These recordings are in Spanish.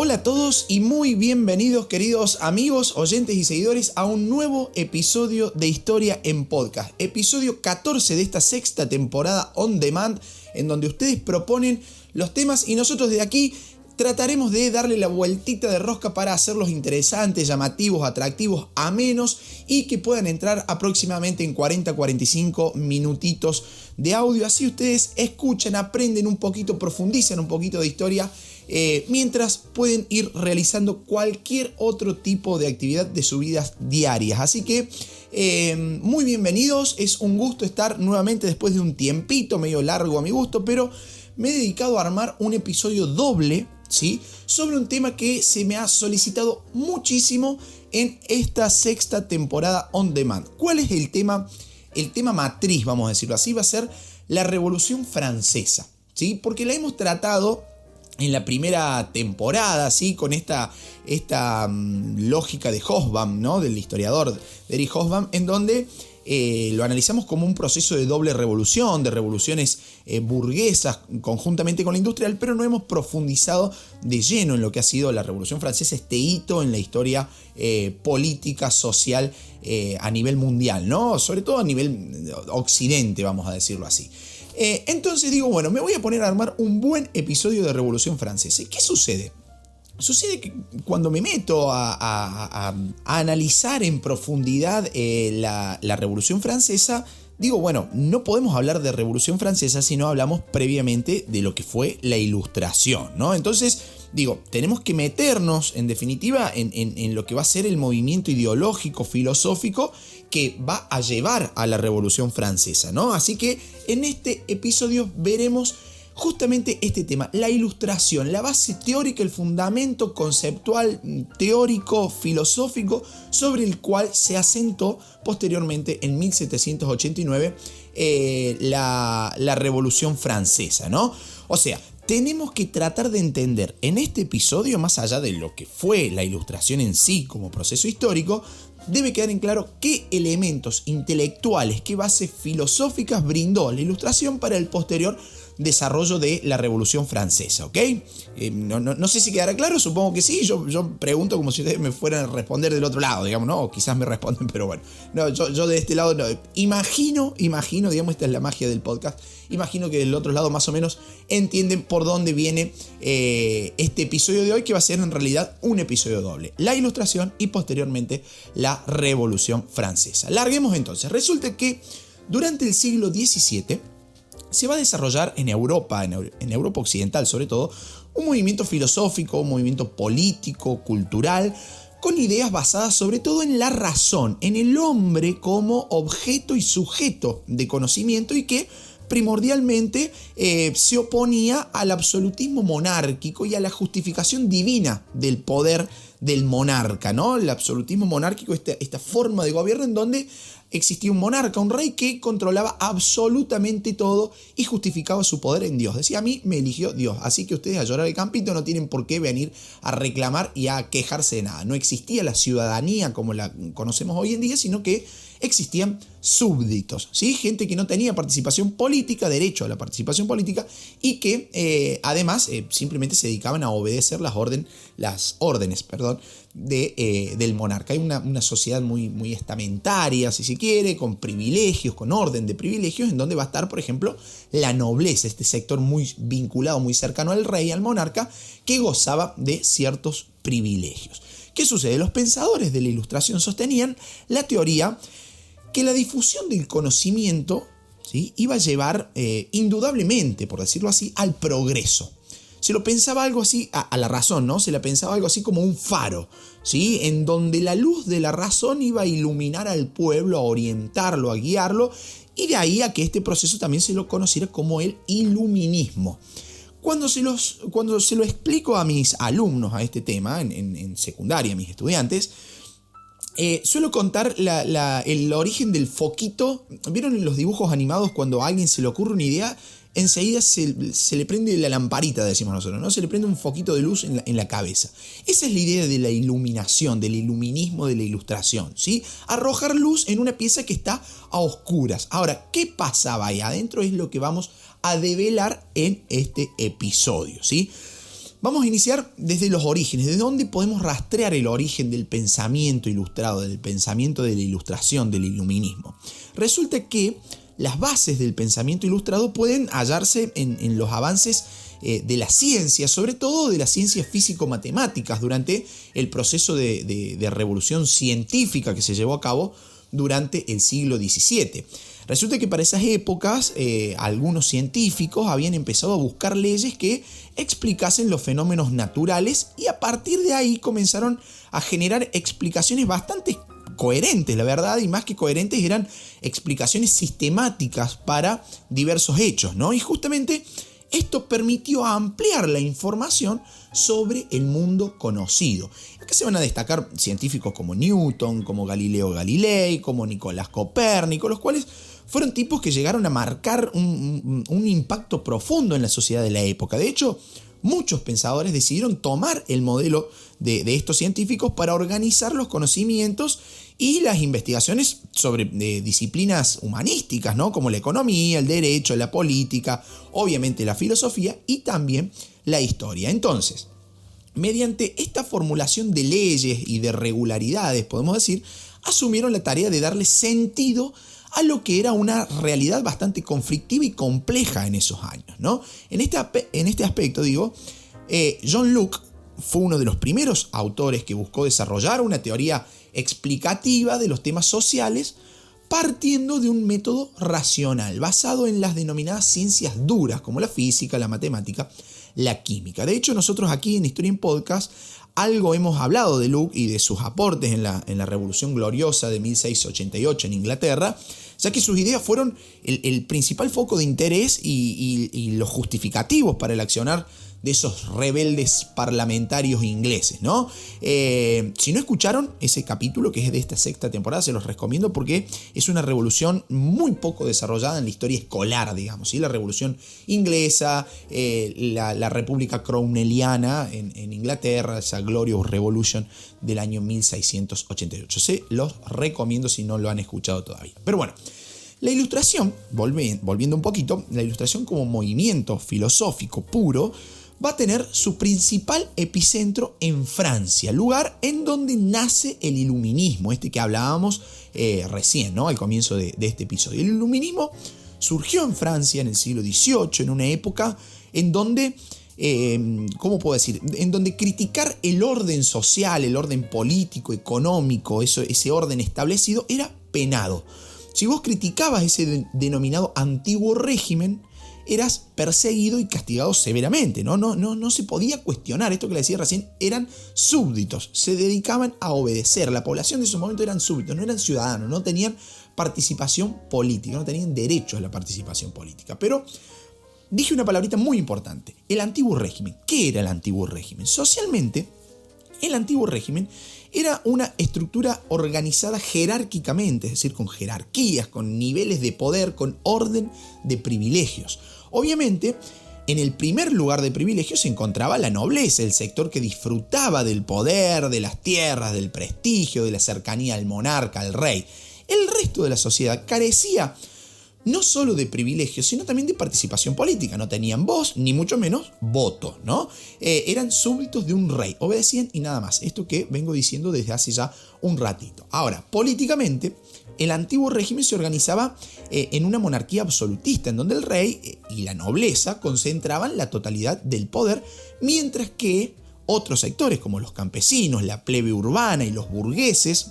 Hola a todos y muy bienvenidos, queridos amigos, oyentes y seguidores, a un nuevo episodio de Historia en Podcast. Episodio 14 de esta sexta temporada On Demand, en donde ustedes proponen los temas y nosotros de aquí trataremos de darle la vueltita de rosca para hacerlos interesantes, llamativos, atractivos, amenos y que puedan entrar aproximadamente en 40-45 minutitos de audio. Así ustedes escuchan, aprenden un poquito, profundizan un poquito de historia mientras pueden ir realizando cualquier otro tipo de actividad de sus vidas diarias. Así que muy bienvenidos, es un gusto estar nuevamente después de un tiempito medio largo a mi gusto, pero me he dedicado a armar un episodio doble, ¿sí?, sobre un tema que se me ha solicitado muchísimo en esta sexta temporada On Demand. ¿Cuál es el tema? El tema matriz, vamos a decirlo así, va a ser la Revolución Francesa, ¿sí? Porque la hemos tratado en la primera temporada, ¿sí?, con esta lógica de Hobsbawm, ¿no?, del historiador de Eric Hobsbawm, en donde lo analizamos como un proceso de doble revolución, de revoluciones burguesas conjuntamente con la industrial, pero no hemos profundizado de lleno en lo que ha sido la Revolución Francesa, este hito en la historia política, social a nivel mundial, ¿no? Sobre todo a nivel occidente, vamos a decirlo así. Entonces digo, bueno, me voy a poner a armar un buen episodio de Revolución Francesa. ¿Y qué sucede? Sucede que cuando me meto a analizar en profundidad la Revolución Francesa, digo, bueno, no podemos hablar de Revolución Francesa si no hablamos previamente de lo que fue la Ilustración, ¿no? Entonces, digo, tenemos que meternos, en definitiva, en lo que va a ser el movimiento ideológico, filosófico, que va a llevar a la Revolución Francesa, ¿no? Así que en este episodio veremos justamente este tema, la Ilustración, la base teórica, el fundamento conceptual, teórico, filosófico, sobre el cual se asentó posteriormente en 1789 la Revolución Francesa, ¿no? O sea, tenemos que tratar de entender en este episodio, más allá de lo que fue la Ilustración en sí como proceso histórico, debe quedar en claro qué elementos intelectuales, qué bases filosóficas brindó la Ilustración para el posterior desarrollo de la Revolución Francesa, ¿ok? No sé si quedará claro, supongo que sí. Yo pregunto como si ustedes me fueran a responder del otro lado, digamos, ¿no? O quizás me responden, pero bueno. No, yo de este lado no. Imagino, digamos, esta es la magia del podcast. Imagino que del otro lado más o menos entienden por dónde viene este episodio de hoy, que va a ser en realidad un episodio doble. La Ilustración y posteriormente la Revolución Francesa. Larguemos entonces. Resulta que durante el siglo XVII se va a desarrollar en Europa, en Europa occidental sobre todo, un movimiento filosófico, un movimiento político, cultural, con ideas basadas sobre todo en la razón, en el hombre como objeto y sujeto de conocimiento, y que primordialmente se oponía al absolutismo monárquico y a la justificación divina del poder del monarca, ¿no? El absolutismo monárquico, esta forma de gobierno en donde existía un monarca, un rey que controlaba absolutamente todo y justificaba su poder en Dios. Decía, a mí me eligió Dios, así que ustedes a llorar el campito no tienen por qué venir a reclamar y a quejarse de nada. No existía la ciudadanía como la conocemos hoy en día, sino que existían súbditos, ¿sí? Gente que no tenía participación política, derecho a la participación política, y que además simplemente se dedicaban a obedecer las órdenes del monarca. Hay una sociedad muy estamentaria, si se quiere, con privilegios, con orden de privilegios, en donde va a estar, por ejemplo, la nobleza, este sector muy vinculado, muy cercano al rey, al monarca, que gozaba de ciertos privilegios. ¿Qué sucede? Los pensadores de la Ilustración sostenían la teoría que la difusión del conocimiento, ¿sí?, iba a llevar indudablemente, por decirlo así, al progreso. Se lo pensaba algo así, a la razón, ¿no? Se la pensaba algo así como un faro, ¿sí?, en donde la luz de la razón iba a iluminar al pueblo, a orientarlo, a guiarlo, y de ahí a que este proceso también se lo conociera como el iluminismo. Cuando se lo explico a mis alumnos a este tema, en secundaria, a mis estudiantes, suelo contar el origen del foquito. ¿Vieron en los dibujos animados cuando a alguien se le ocurre una idea? Enseguida se le prende la lamparita, decimos nosotros, ¿no? Se le prende un foquito de luz en la cabeza. Esa es la idea de la iluminación, del iluminismo, de la ilustración, ¿sí? Arrojar luz en una pieza que está a oscuras. Ahora, ¿qué pasaba ahí adentro? Es lo que vamos a develar en este episodio, ¿sí? Vamos a iniciar desde los orígenes, desde dónde podemos rastrear el origen del pensamiento ilustrado, del pensamiento de la ilustración, del iluminismo. Resulta que las bases del pensamiento ilustrado pueden hallarse en los avances de la ciencia, sobre todo de las ciencias físico-matemáticas, durante el proceso de revolución científica que se llevó a cabo durante el siglo XVII. Resulta que para esas épocas algunos científicos habían empezado a buscar leyes que explicasen los fenómenos naturales y a partir de ahí comenzaron a generar explicaciones bastante coherentes, la verdad, y más que coherentes eran explicaciones sistemáticas para diversos hechos, ¿no? Y justamente esto permitió ampliar la información sobre el mundo conocido. Acá se van a destacar científicos como Newton, como Galileo Galilei, como Nicolás Copérnico, los cuales fueron tipos que llegaron a marcar un impacto profundo en la sociedad de la época. De hecho, muchos pensadores decidieron tomar el modelo de estos científicos para organizar los conocimientos y las investigaciones sobre disciplinas humanísticas, ¿no? Como la economía, el derecho, la política, obviamente la filosofía y también la historia. Entonces, mediante esta formulación de leyes y de regularidades, podemos decir, asumieron la tarea de darle sentido a lo que era una realidad bastante conflictiva y compleja en esos años, ¿no? En este aspecto, John Locke fue uno de los primeros autores que buscó desarrollar una teoría explicativa de los temas sociales partiendo de un método racional, basado en las denominadas ciencias duras, como la física, la matemática, la química. De hecho, nosotros aquí en Historia en Podcast algo hemos hablado de Locke y de sus aportes en la Revolución Gloriosa de 1688 en Inglaterra, ya que sus ideas fueron el principal foco de interés y los justificativos para el accionar de esos rebeldes parlamentarios ingleses, ¿no? Si no escucharon ese capítulo que es de esta sexta temporada, se los recomiendo porque es una revolución muy poco desarrollada en la historia escolar, digamos, ¿sí? La revolución inglesa, la República Cromwelliana en Inglaterra, esa Glorious Revolution del año 1688. Se los recomiendo si no lo han escuchado todavía. Pero bueno, la ilustración, volviendo un poquito, la ilustración como movimiento filosófico puro va a tener su principal epicentro en Francia, lugar en donde nace el iluminismo, este que hablábamos recién, ¿no? Al comienzo de este episodio. El iluminismo surgió en Francia en el siglo XVIII, en una época en donde, ¿cómo puedo decir? En donde criticar el orden social, el orden político, económico, ese orden establecido, era penado. Si vos criticabas ese denominado antiguo régimen, eras perseguido y castigado severamente, ¿no? No se podía cuestionar. Esto que le decía recién, eran súbditos, se dedicaban a obedecer. La población de esos momentos eran súbditos, no eran ciudadanos, no tenían participación política, no tenían derecho a la participación política. Pero dije una palabrita muy importante, el antiguo régimen. ¿Qué era el antiguo régimen? Socialmente, el antiguo régimen era una estructura organizada jerárquicamente, es decir, con jerarquías, con niveles de poder, con orden de privilegios. Obviamente, en el primer lugar de privilegios se encontraba la nobleza, el sector que disfrutaba del poder, de las tierras, del prestigio, de la cercanía al monarca, al rey. El resto de la sociedad carecía no solo de privilegios, sino también de participación política. No tenían voz, ni mucho menos voto, ¿no? Eran súbditos de un rey, obedecían y nada más. Esto que vengo diciendo desde hace ya un ratito. Ahora, políticamente, el antiguo régimen se organizaba en una monarquía absolutista, en donde el rey y la nobleza concentraban la totalidad del poder, mientras que otros sectores como los campesinos, la plebe urbana y los burgueses,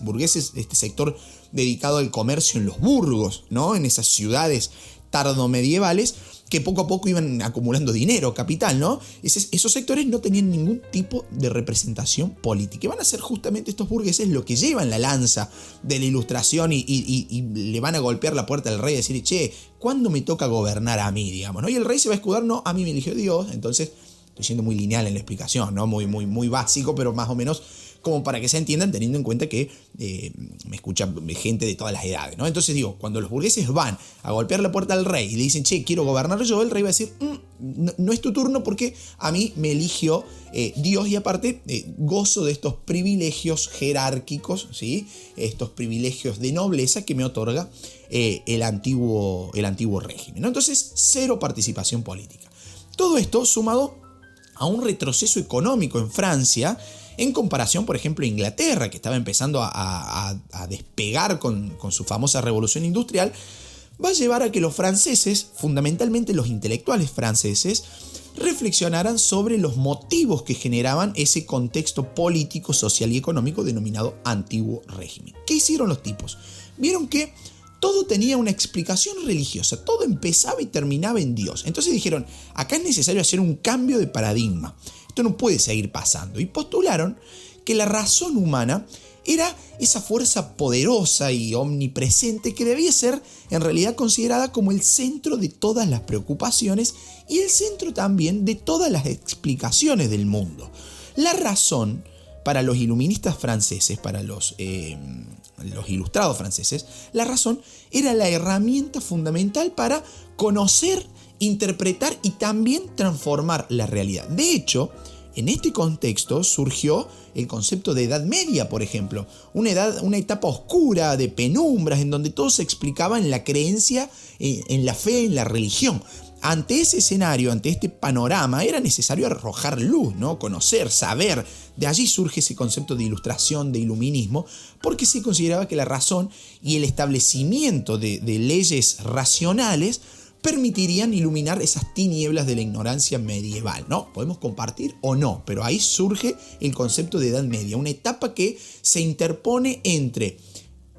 este sector dedicado al comercio en los burgos, ¿no? En esas ciudades tardomedievales que poco a poco iban acumulando dinero, capital, ¿no? Esos sectores no tenían ningún tipo de representación política. Y van a ser justamente estos burgueses los que llevan la lanza de la ilustración y le van a golpear la puerta al rey y decir, che, ¿cuándo me toca gobernar a mí, digamos, ¿no? Y el rey se va a escudar, no, a mí me eligió Dios. Entonces, estoy siendo muy lineal en la explicación, ¿no? Muy básico, pero más o menos como para que se entiendan, teniendo en cuenta que me escucha gente de todas las edades, ¿no? Entonces digo, cuando los burgueses van a golpear la puerta al rey y le dicen, che, quiero gobernar yo, el rey va a decir, no es tu turno porque a mí me eligió Dios y aparte gozo de estos privilegios jerárquicos, ¿sí? Estos privilegios de nobleza que me otorga el antiguo régimen, ¿no? Entonces, cero participación política. Todo esto sumado a un retroceso económico en Francia en comparación, por ejemplo, a Inglaterra, que estaba empezando a despegar con su famosa revolución industrial, va a llevar a que los franceses, fundamentalmente los intelectuales franceses, reflexionaran sobre los motivos que generaban ese contexto político, social y económico denominado antiguo régimen. ¿Qué hicieron los tipos? Vieron que todo tenía una explicación religiosa, todo empezaba y terminaba en Dios. Entonces dijeron, acá es necesario hacer un cambio de paradigma. Esto no puede seguir pasando. Y postularon que la razón humana era esa fuerza poderosa y omnipresente que debía ser en realidad considerada como el centro de todas las preocupaciones y el centro también de todas las explicaciones del mundo. La razón para los iluministas franceses, para los ilustrados franceses, la razón era la herramienta fundamental para conocer, interpretar y también transformar la realidad. De hecho, en este contexto surgió el concepto de Edad Media, por ejemplo, una etapa oscura de penumbras en donde todo se explicaba en la creencia, en la fe, en la religión. Ante ese escenario, ante este panorama, era necesario arrojar luz, ¿no? Conocer, saber. De allí surge ese concepto de ilustración, de iluminismo, porque se consideraba que la razón y el establecimiento de leyes racionales permitirían iluminar esas tinieblas de la ignorancia medieval, ¿no? Podemos compartir o no, pero ahí surge el concepto de Edad Media, una etapa que se interpone entre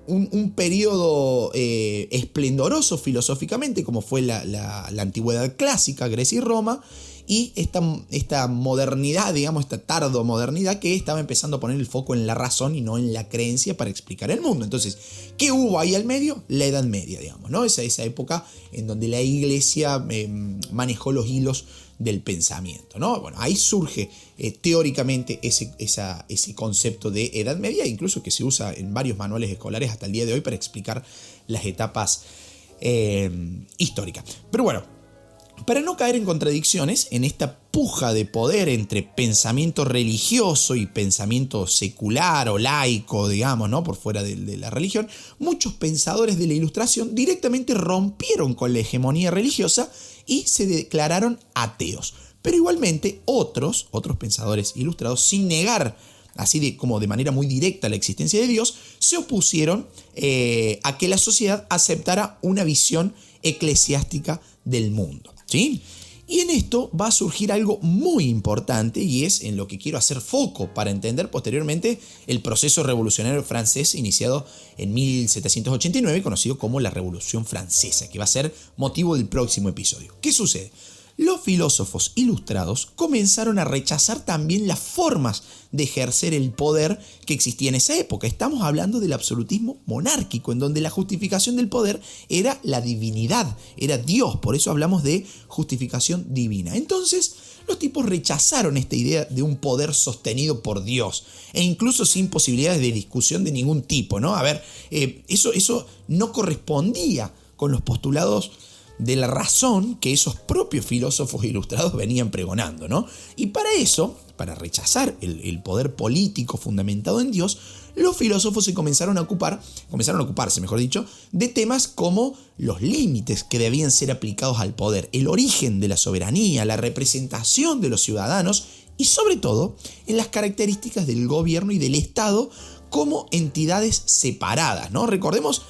un periodo esplendoroso filosóficamente, como fue la antigüedad clásica, Grecia y Roma, y esta modernidad, digamos, esta tardomodernidad que estaba empezando a poner el foco en la razón y no en la creencia para explicar el mundo. Entonces, ¿qué hubo ahí al medio? La Edad Media, digamos, ¿no? Esa época en donde la iglesia manejó los hilos del pensamiento, ¿no? Bueno, ahí surge teóricamente ese concepto de Edad Media, incluso que se usa en varios manuales escolares hasta el día de hoy para explicar las etapas históricas. Pero bueno, para no caer en contradicciones, en esta puja de poder entre pensamiento religioso y pensamiento secular o laico, digamos, ¿no? Por fuera de la religión, muchos pensadores de la Ilustración directamente rompieron con la hegemonía religiosa y se declararon ateos. Pero igualmente otros pensadores ilustrados, sin negar así como de manera muy directa la existencia de Dios, se opusieron a que la sociedad aceptara una visión eclesiástica del mundo, ¿sí? Y en esto va a surgir algo muy importante y es en lo que quiero hacer foco para entender posteriormente el proceso revolucionario francés iniciado en 1789, conocido como la Revolución Francesa, que va a ser motivo del próximo episodio. ¿Qué sucede? Los filósofos ilustrados comenzaron a rechazar también las formas de ejercer el poder que existía en esa época. Estamos hablando del absolutismo monárquico, en donde la justificación del poder era la divinidad, era Dios, por eso hablamos de justificación divina. Entonces, los tipos rechazaron esta idea de un poder sostenido por Dios, e incluso sin posibilidades de discusión de ningún tipo, ¿no? A ver, eso no correspondía con los postulados de la razón que esos propios filósofos ilustrados venían pregonando, ¿no? Y para eso, para rechazar el poder político fundamentado en Dios, los filósofos comenzaron a ocuparse, mejor dicho, de temas como los límites que debían ser aplicados al poder, el origen de la soberanía, la representación de los ciudadanos y sobre todo en las características del gobierno y del Estado como entidades separadas, ¿no? Recordemos,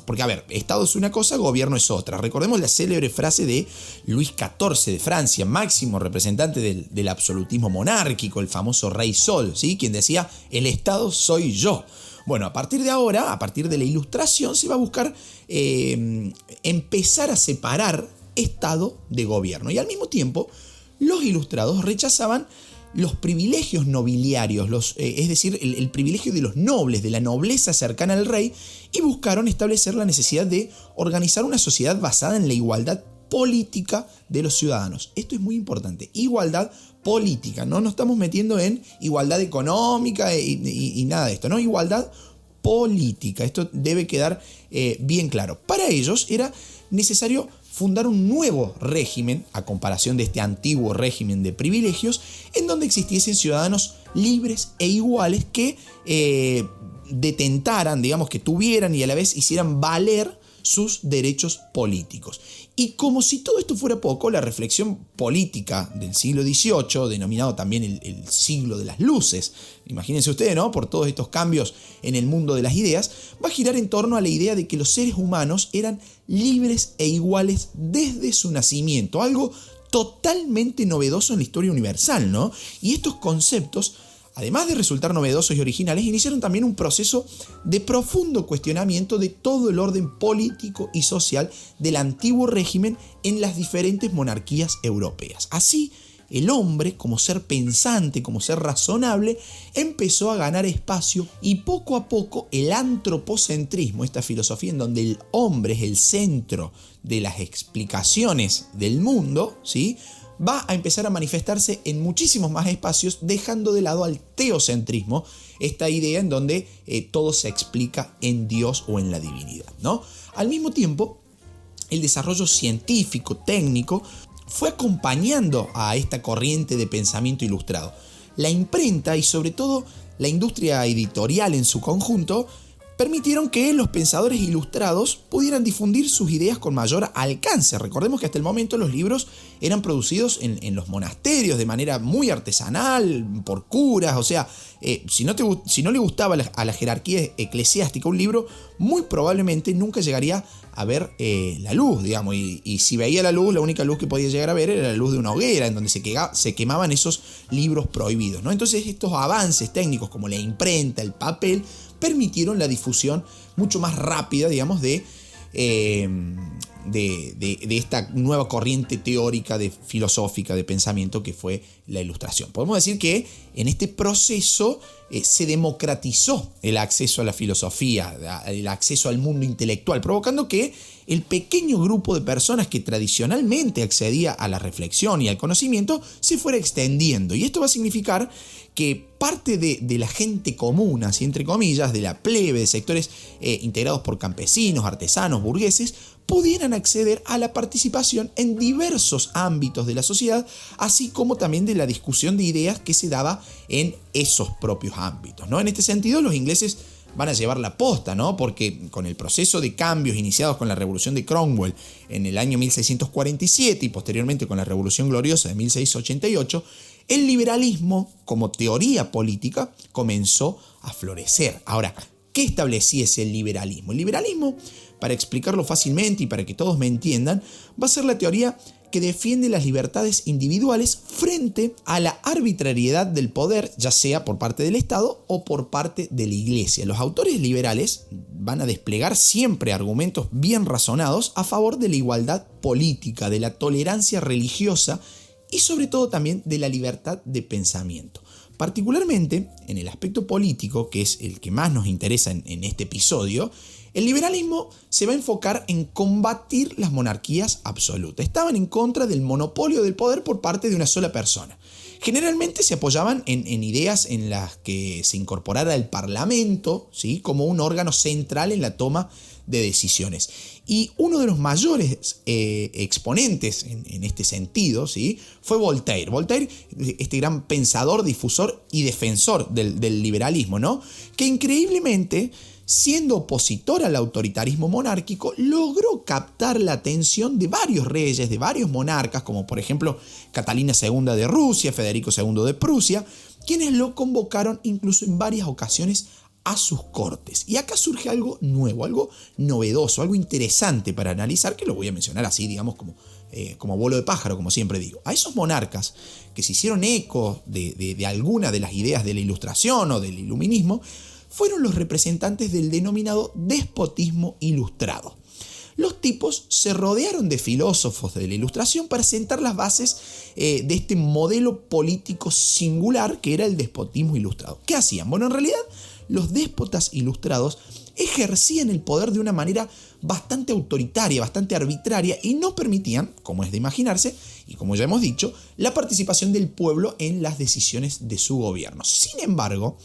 porque a ver, Estado es una cosa, gobierno es otra. Recordemos la célebre frase de Luis XIV de Francia, máximo representante del absolutismo monárquico, el famoso Rey Sol, ¿sí? Quien decía, el Estado soy yo. Bueno, a partir de ahora, a partir de la Ilustración, se va a buscar empezar a separar Estado de gobierno. Y al mismo tiempo, los ilustrados rechazaban los privilegios nobiliarios, es decir, el privilegio de los nobles, de la nobleza cercana al rey, y buscaron establecer la necesidad de organizar una sociedad basada en la igualdad política de los ciudadanos. Esto es muy importante, igualdad política, no nos estamos metiendo en igualdad económica y nada de esto, ¿no? Igualdad política, esto debe quedar bien claro. Para ellos era necesario fundar un nuevo régimen, a comparación de este antiguo régimen de privilegios, en donde existiesen ciudadanos libres e iguales que detentaran, digamos, que tuvieran y a la vez hicieran valer sus derechos políticos. Y como si todo esto fuera poco, la reflexión política del siglo XVIII, denominado también el siglo de las luces, imagínense ustedes, ¿no? Por todos estos cambios en el mundo de las ideas, va a girar en torno a la idea de que los seres humanos eran libres e iguales desde su nacimiento, algo totalmente novedoso en la historia universal, ¿no? Y estos conceptos, además de resultar novedosos y originales, iniciaron también un proceso de profundo cuestionamiento de todo el orden político y social del antiguo régimen en las diferentes monarquías europeas. Así, el hombre, como ser pensante, como ser razonable, empezó a ganar espacio y poco a poco el antropocentrismo, esta filosofía en donde el hombre es el centro de las explicaciones del mundo, ¿sí?, va a empezar a manifestarse en muchísimos más espacios, dejando de lado al teocentrismo, esta idea en donde todo se explica en Dios o en la divinidad, ¿no? Al mismo tiempo, el desarrollo científico, técnico, fue acompañando a esta corriente de pensamiento ilustrado. La imprenta y sobre todo la industria editorial en su conjunto permitieron que los pensadores ilustrados pudieran difundir sus ideas con mayor alcance. Recordemos que hasta el momento los libros eran producidos en los monasterios de manera muy artesanal, por curas, o sea, si no le gustaba a la jerarquía eclesiástica un libro, muy probablemente nunca llegaría a ver la luz, digamos, y si veía la luz, la única luz que podía llegar a ver era la luz de una hoguera, en donde se quemaban esos libros prohibidos, ¿no? Entonces estos avances técnicos como la imprenta, el papel, permitieron la difusión mucho más rápida, digamos, de esta nueva corriente teórica, filosófica, de pensamiento que fue la Ilustración. Podemos decir que en este proceso se democratizó el acceso a la filosofía, el acceso al mundo intelectual, provocando que el pequeño grupo de personas que tradicionalmente accedía a la reflexión y al conocimiento se fuera extendiendo. Y esto va a significar que parte de la gente común, así entre comillas, de la plebe, de sectores integrados por campesinos, artesanos, burgueses, pudieran acceder a la participación en diversos ámbitos de la sociedad, así como también de la discusión de ideas que se daba en esos propios ámbitos, ¿no? En este sentido, los ingleses van a llevar la posta, ¿no? Porque con el proceso de cambios iniciados con la Revolución de Cromwell en el año 1647 y posteriormente con la Revolución Gloriosa de 1688, el liberalismo como teoría política comenzó a florecer. Ahora, ¿qué establecía ese liberalismo? El liberalismo, para explicarlo fácilmente y para que todos me entiendan, va a ser la teoría que defiende las libertades individuales frente a la arbitrariedad del poder, ya sea por parte del Estado o por parte de la Iglesia. Los autores liberales van a desplegar siempre argumentos bien razonados a favor de la igualdad política, de la tolerancia religiosa y sobre todo también de la libertad de pensamiento. Particularmente en el aspecto político, que es el que más nos interesa en este episodio, el liberalismo se va a enfocar en combatir las monarquías absolutas. Estaban en contra del monopolio del poder por parte de una sola persona. Generalmente se apoyaban en ideas en las que se incorporara el Parlamento, ¿sí?, como un órgano central en la toma de decisiones. Y uno de los mayores exponentes en este sentido, ¿sí?, fue Voltaire. Voltaire, este gran pensador, difusor y defensor del liberalismo, ¿no?, que increíblemente, siendo opositor al autoritarismo monárquico, logró captar la atención de varios reyes, de varios monarcas, como por ejemplo Catalina II de Rusia, Federico II de Prusia, quienes lo convocaron incluso en varias ocasiones a sus cortes. Y acá surge algo nuevo, algo novedoso, algo interesante para analizar, que lo voy a mencionar así, digamos, como vuelo de pájaro, como siempre digo. A esos monarcas que se hicieron eco de alguna de las ideas de la Ilustración o del Iluminismo, fueron los representantes del denominado despotismo ilustrado. Los tipos se rodearon de filósofos de la Ilustración para sentar las bases de este modelo político singular que era el despotismo ilustrado. ¿Qué hacían? Bueno, en realidad los déspotas ilustrados ejercían el poder de una manera bastante autoritaria, bastante arbitraria y no permitían, como es de imaginarse, y como ya hemos dicho, la participación del pueblo en las decisiones de su gobierno. Sin embargo,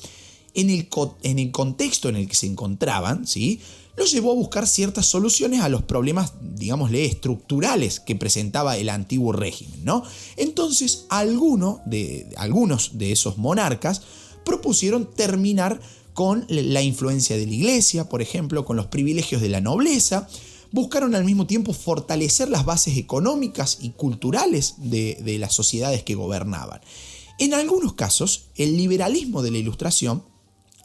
en el contexto en el que se encontraban, ¿sí?, los llevó a buscar ciertas soluciones a los problemas, digámosle, estructurales que presentaba el antiguo régimen, ¿no? Entonces, algunos de esos monarcas propusieron terminar con la influencia de la iglesia, por ejemplo, con los privilegios de la nobleza, buscaron al mismo tiempo fortalecer las bases económicas y culturales de las sociedades que gobernaban. En algunos casos, el liberalismo de la Ilustración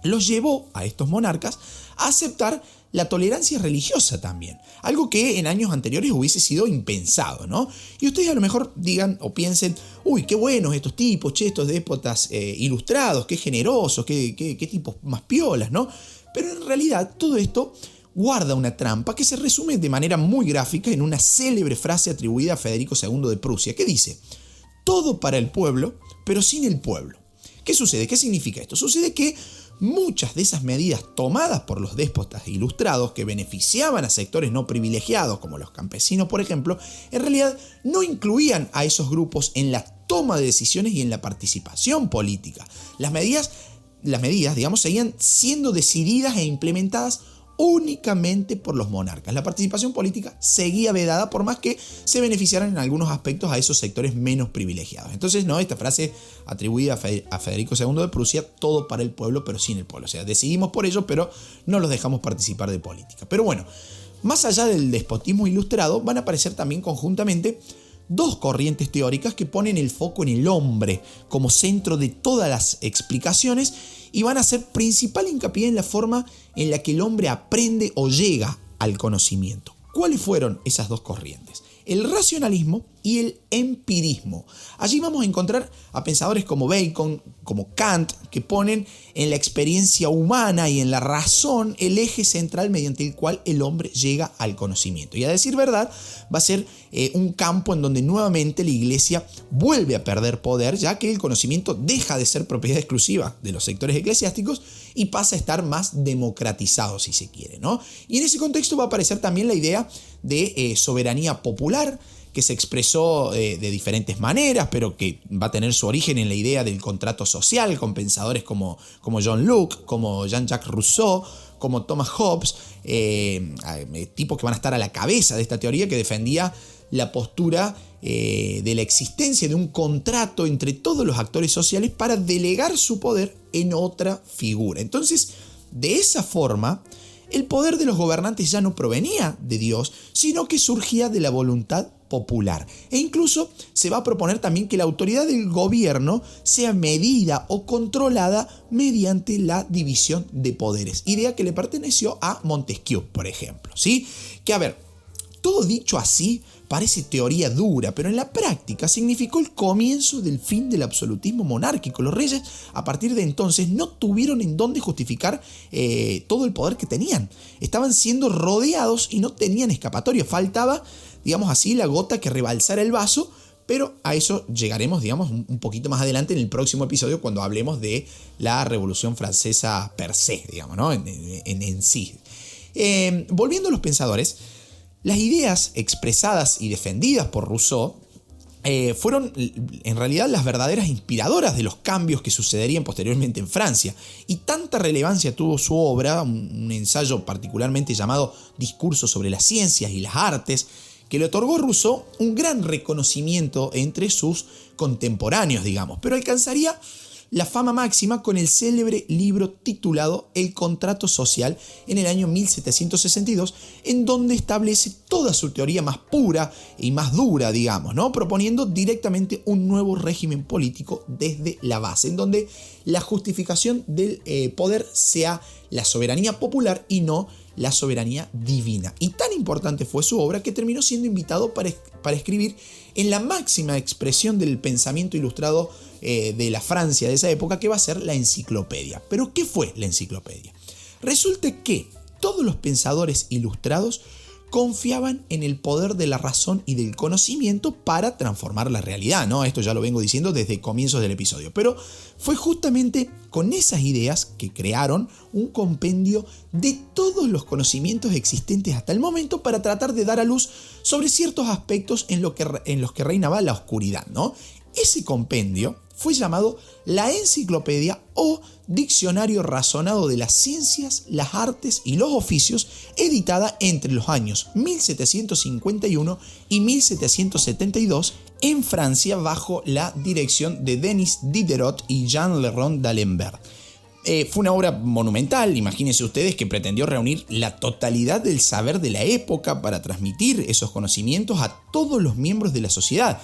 los llevó a estos monarcas a aceptar la tolerancia religiosa también, algo que en años anteriores hubiese sido impensado, ¿no? Y ustedes a lo mejor digan o piensen, uy, qué buenos estos tipos, estos déspotas ilustrados, qué generosos, qué tipos más piolas, ¿no? Pero en realidad todo esto guarda una trampa que se resume de manera muy gráfica en una célebre frase atribuida a Federico II de Prusia, que dice: todo para el pueblo, pero sin el pueblo. ¿Qué sucede? ¿Qué significa esto? Sucede que muchas de esas medidas tomadas por los déspotas ilustrados que beneficiaban a sectores no privilegiados, como los campesinos, por ejemplo, en realidad no incluían a esos grupos en la toma de decisiones y en la participación política. Las medidas, digamos, seguían siendo decididas e implementadas únicamente por los monarcas. La participación política seguía vedada, por más que se beneficiaran en algunos aspectos a esos sectores menos privilegiados. Entonces, no, esta frase atribuida a Federico II de Prusia: todo para el pueblo, pero sin el pueblo. O sea, decidimos por ellos, pero no los dejamos participar de política. Pero bueno, más allá del despotismo ilustrado, van a aparecer también conjuntamente dos corrientes teóricas que ponen el foco en el hombre como centro de todas las explicaciones y van a hacer principal hincapié en la forma en la que el hombre aprende o llega al conocimiento. ¿Cuáles fueron esas dos corrientes? El racionalismo y el empirismo. Allí vamos a encontrar a pensadores como Bacon, como Kant, que ponen en la experiencia humana y en la razón el eje central mediante el cual el hombre llega al conocimiento. Y a decir verdad, va a ser un campo en donde nuevamente la Iglesia vuelve a perder poder, ya que el conocimiento deja de ser propiedad exclusiva de los sectores eclesiásticos y pasa a estar más democratizado, si se quiere, ¿no? Y en ese contexto va a aparecer también la idea de soberanía popular, que se expresó de diferentes maneras, pero que va a tener su origen en la idea del contrato social, con pensadores como John Locke, como Jean-Jacques Rousseau, como Thomas Hobbes, tipos que van a estar a la cabeza de esta teoría, que defendía la postura de la existencia de un contrato entre todos los actores sociales para delegar su poder en otra figura. Entonces, de esa forma, el poder de los gobernantes ya no provenía de Dios, sino que surgía de la voluntad popular. E incluso se va a proponer también que la autoridad del gobierno sea medida o controlada mediante la división de poderes, idea que le perteneció a Montesquieu, por ejemplo, ¿sí? Que, a ver, todo dicho así parece teoría dura, pero en la práctica significó el comienzo del fin del absolutismo monárquico. Los reyes, a partir de entonces, no tuvieron en dónde justificar todo el poder que tenían. Estaban siendo rodeados y no tenían escapatoria. Faltaba, digamos así, la gota que rebalsara el vaso, pero a eso llegaremos, digamos, un poquito más adelante en el próximo episodio, cuando hablemos de la Revolución Francesa per se, digamos, ¿no? en sí. Volviendo a los pensadores, las ideas expresadas y defendidas por Rousseau fueron en realidad las verdaderas inspiradoras de los cambios que sucederían posteriormente en Francia. Y tanta relevancia tuvo su obra, un ensayo particularmente llamado Discurso sobre las ciencias y las artes, que le otorgó a Rousseau un gran reconocimiento entre sus contemporáneos, digamos, pero alcanzaría la fama máxima con el célebre libro titulado El Contrato Social en el año 1762, en donde establece toda su teoría más pura y más dura, digamos, ¿no? Proponiendo directamente un nuevo régimen político desde la base, en donde la justificación del poder sea la soberanía popular y no la soberanía divina. Y tan importante fue su obra que terminó siendo invitado para escribir en la máxima expresión del pensamiento ilustrado de la Francia de esa época, que va a ser la enciclopedia. ¿Pero qué fue la enciclopedia? Resulta que todos los pensadores ilustrados confiaban en el poder de la razón y del conocimiento para transformar la realidad, ¿no? Esto ya lo vengo diciendo desde comienzos del episodio, pero fue justamente con esas ideas que crearon un compendio de todos los conocimientos existentes hasta el momento para tratar de dar a luz sobre ciertos aspectos en los que reinaba la oscuridad, ¿no? Ese compendio fue llamado la Enciclopedia o Diccionario Razonado de las Ciencias, las Artes y los Oficios, editada entre los años 1751 y 1772 en Francia bajo la dirección de Denis Diderot y Jean Le Rond d'Alembert. Fue una obra monumental, imagínense ustedes, que pretendió reunir la totalidad del saber de la época para transmitir esos conocimientos a todos los miembros de la sociedad,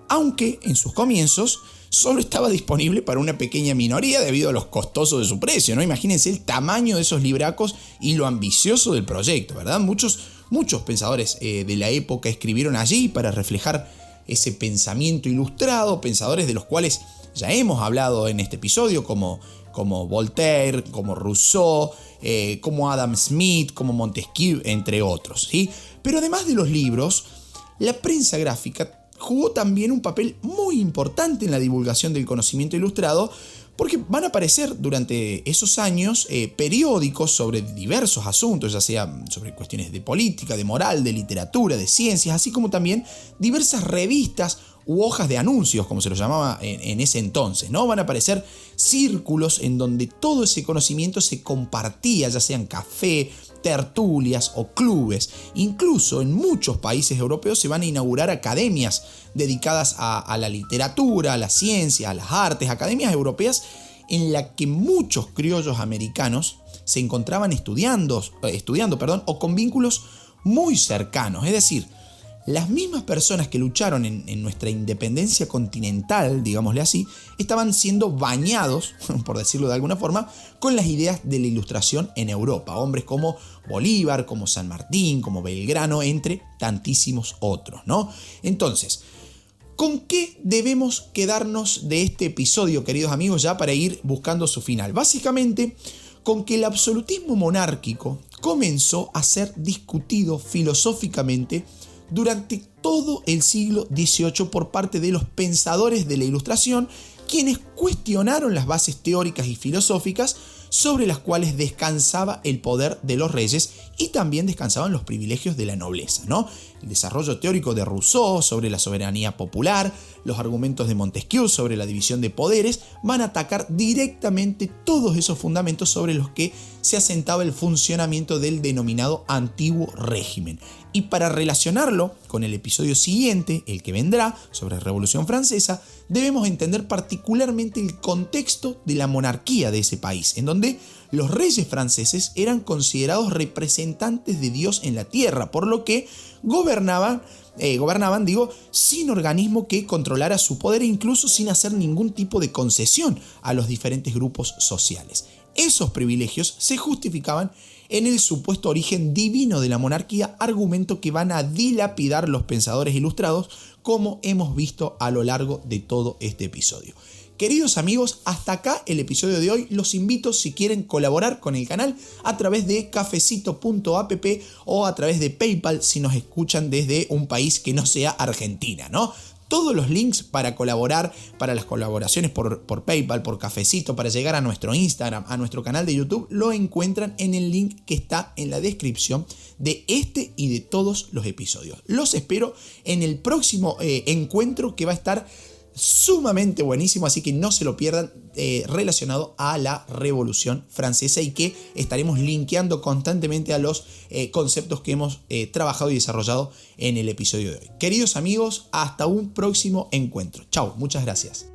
aunque en sus comienzos solo estaba disponible para una pequeña minoría debido a los costosos de su precio, ¿no? Imagínense el tamaño de esos libracos y lo ambicioso del proyecto, ¿verdad? Muchos pensadores de la época escribieron allí para reflejar ese pensamiento ilustrado, pensadores de los cuales ya hemos hablado en este episodio, como Voltaire, como Rousseau, como Adam Smith, como Montesquieu, entre otros, ¿sí? Pero además de los libros, la prensa gráfica jugó también un papel muy importante en la divulgación del conocimiento ilustrado, porque van a aparecer durante esos años periódicos sobre diversos asuntos, ya sea sobre cuestiones de política, de moral, de literatura, de ciencias, así como también diversas revistas u hojas de anuncios, como se los llamaba en ese entonces, ¿no? Van a aparecer círculos en donde todo ese conocimiento se compartía, ya sean café, tertulias o clubes. Incluso en muchos países europeos se van a inaugurar academias dedicadas a la literatura, a la ciencia, a las artes, academias europeas en las que muchos criollos americanos se encontraban estudiando, o con vínculos muy cercanos. Es decir, las mismas personas que lucharon en nuestra independencia continental, digámosle así, estaban siendo bañados, por decirlo de alguna forma, con las ideas de la Ilustración en Europa. Hombres como Bolívar, como San Martín, como Belgrano, entre tantísimos otros, ¿no? Entonces, ¿con qué debemos quedarnos de este episodio, queridos amigos, ya para ir buscando su final? Básicamente, con que el absolutismo monárquico comenzó a ser discutido filosóficamente durante todo el siglo XVIII por parte de los pensadores de la Ilustración, quienes cuestionaron las bases teóricas y filosóficas sobre las cuales descansaba el poder de los reyes y también descansaban los privilegios de la nobleza, ¿no? El desarrollo teórico de Rousseau sobre la soberanía popular, los argumentos de Montesquieu sobre la división de poderes, van a atacar directamente todos esos fundamentos sobre los que se asentaba el funcionamiento del denominado antiguo régimen. Y para relacionarlo con el episodio siguiente, el que vendrá, sobre la Revolución Francesa, debemos entender particularmente el contexto de la monarquía de ese país, en donde los reyes franceses eran considerados representantes de Dios en la tierra, por lo que gobernaban, sin organismo que controlara su poder e incluso sin hacer ningún tipo de concesión a los diferentes grupos sociales. Esos privilegios se justificaban en el supuesto origen divino de la monarquía, argumento que van a dilapidar los pensadores ilustrados, como hemos visto a lo largo de todo este episodio. Queridos amigos, hasta acá el episodio de hoy. Los invito, si quieren colaborar con el canal, a través de cafecito.app o a través de PayPal si nos escuchan desde un país que no sea Argentina, ¿no? Todos los links para colaborar, para las colaboraciones por PayPal, por Cafecito, para llegar a nuestro Instagram, a nuestro canal de YouTube, lo encuentran en el link que está en la descripción de este y de todos los episodios. Los espero en el próximo encuentro, que va a estar sumamente buenísimo, así que no se lo pierdan, relacionado a la Revolución Francesa, y que estaremos linkeando constantemente a los conceptos que hemos trabajado y desarrollado en el episodio de hoy. Queridos amigos, hasta un próximo encuentro. Chao, muchas gracias.